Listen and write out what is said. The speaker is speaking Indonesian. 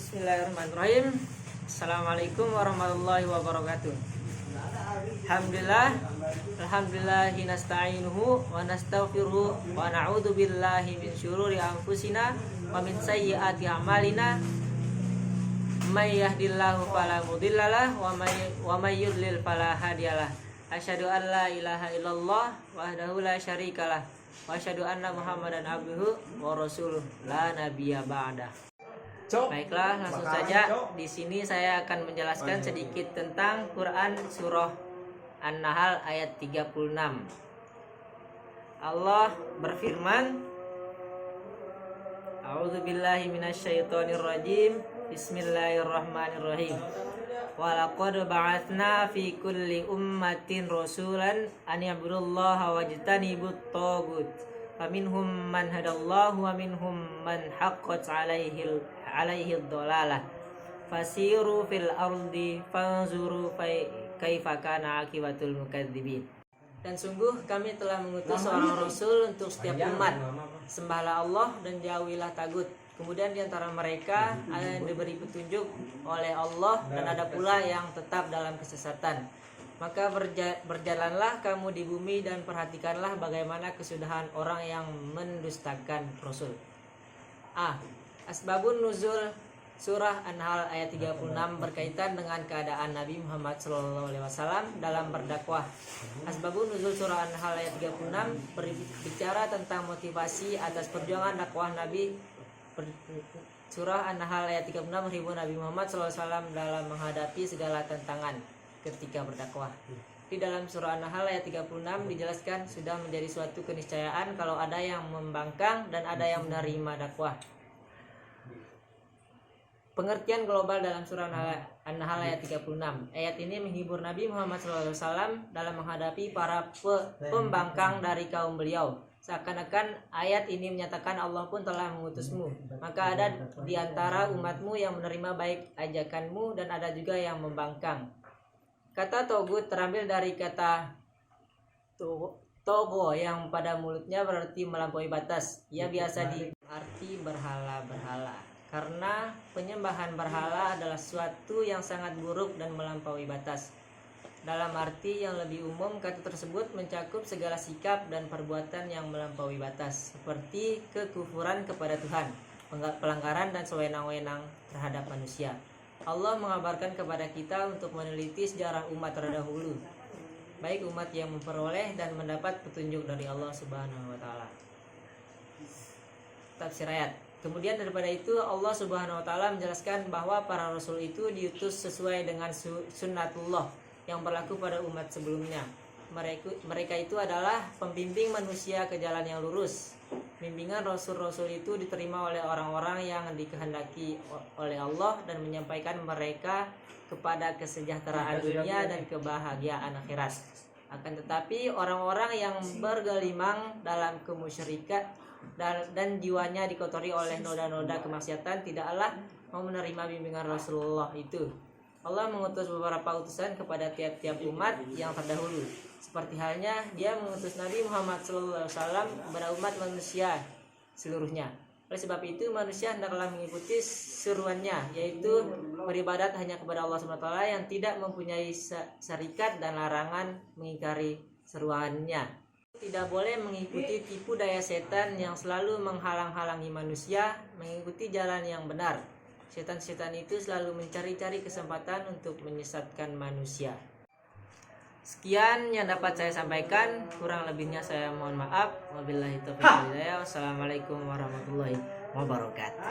Bismillahirrahmanirrahim. Assalamualaikum warahmatullahi wabarakatuh. Alhamdulillahi nasta'inuhu wa nastaghfiruhu wa na'udzu billahi min syururi anfusina wa min sayyiati a'malina. May yahdihillahu fala mudhillalah wa may yudlil fala hadiyalah. Asyhadu an la ilaha illallah wahdahu la syarikalah wa asyhadu anna Muhammadan abduhu wa rasuluh la nabiyya ba'da. Baiklah, langsung saja. Di sini saya akan menjelaskan sedikit tentang Quran surah An-Nahl ayat 36. Allah berfirman, A'udzubillahi minasyaitonirrajim. Bismillahirrahmanirrahim. Walaqad ba'atsna fi kulli ummatin rasulan an ya'budullaha wajtanibut taghut. Faminhum man hadallahu wa minhum man haqqat alaihi dhalalah. Fasiru fil ardi fanzuru kaifa kana akibatul mukadzibin. Dan sungguh kami telah mengutus seorang rasul untuk setiap umat. Sembahlah Allah dan jauhilah tagut. Kemudian di antara mereka ada yang diberi petunjuk oleh Allah dan ada pula yang tetap dalam kesesatan. Maka berjalanlah kamu di bumi dan perhatikanlah bagaimana kesudahan orang yang mendustakan Rasul. Asbabun nuzul surah An-Nahl ayat 36 berkaitan dengan keadaan Nabi Muhammad SAW dalam berdakwah. Asbabun nuzul surah An-Nahl ayat 36 berbicara tentang motivasi atas perjuangan dakwah Nabi. Surah An-Nahl ayat 36 menghibur Nabi Muhammad SAW dalam menghadapi segala tantangan ketika berdakwah. Di dalam surah An-Nahl ayat 36 dijelaskan sudah menjadi suatu keniscayaan kalau ada yang membangkang dan ada yang menerima dakwah. Pengertian global dalam surah An-Nahl ayat 36. Ayat ini menghibur Nabi Muhammad SAW dalam menghadapi para pembangkang dari kaum beliau. Seakan-akan ayat ini menyatakan Allah pun telah mengutusmu. Maka ada di antara umatmu yang menerima baik ajakanmu dan ada juga yang membangkang. Kata togut terambil dari kata togo yang pada mulutnya berarti melampaui batas. Ia biasa diarti berhala-berhala. Karena penyembahan berhala adalah suatu yang sangat buruk dan melampaui batas. Dalam arti yang lebih umum, kata tersebut mencakup segala sikap dan perbuatan yang melampaui batas, seperti kekufuran kepada Tuhan, pelanggaran dan sewenang-wenang terhadap manusia. Allah mengabarkan kepada kita untuk meneliti sejarah umat terdahulu, baik umat yang memperoleh dan mendapat petunjuk dari Allah Subhanahu wa taala. Tafsir ayat. Kemudian daripada itu Allah Subhanahu wa taala menjelaskan bahwa para rasul itu diutus sesuai dengan sunnatullah yang berlaku pada umat sebelumnya. Mereka itu adalah pembimbing manusia ke jalan yang lurus. Bimbingan rasul-rasul itu diterima oleh orang-orang yang dikehendaki oleh Allah dan menyampaikan mereka kepada kesejahteraan dunia dan kebahagiaan akhirat. Akan tetapi orang-orang yang bergelimang dalam kemusyrikan dan jiwanya dikotori oleh noda-noda kemaksiatan tidaklah mau menerima bimbingan Rasulullah itu. Allah mengutus beberapa utusan kepada tiap-tiap umat yang terdahulu. Seperti halnya dia mengutus Nabi Muhammad SAW kepada umat manusia seluruhnya. Oleh sebab itu manusia hendaklah mengikuti seruannya, yaitu beribadat hanya kepada Allah SWT yang tidak mempunyai syarikat dan larangan mengingkari seruannya. Tidak boleh mengikuti tipu daya setan yang selalu menghalang-halangi manusia mengikuti jalan yang benar. Setan-setan itu selalu mencari-cari kesempatan untuk menyesatkan manusia. Sekian yang dapat saya sampaikan, kurang lebihnya saya mohon maaf. Wabillahi taufiq wal hidayah. Wassalamualaikum warahmatullahi wabarakatuh.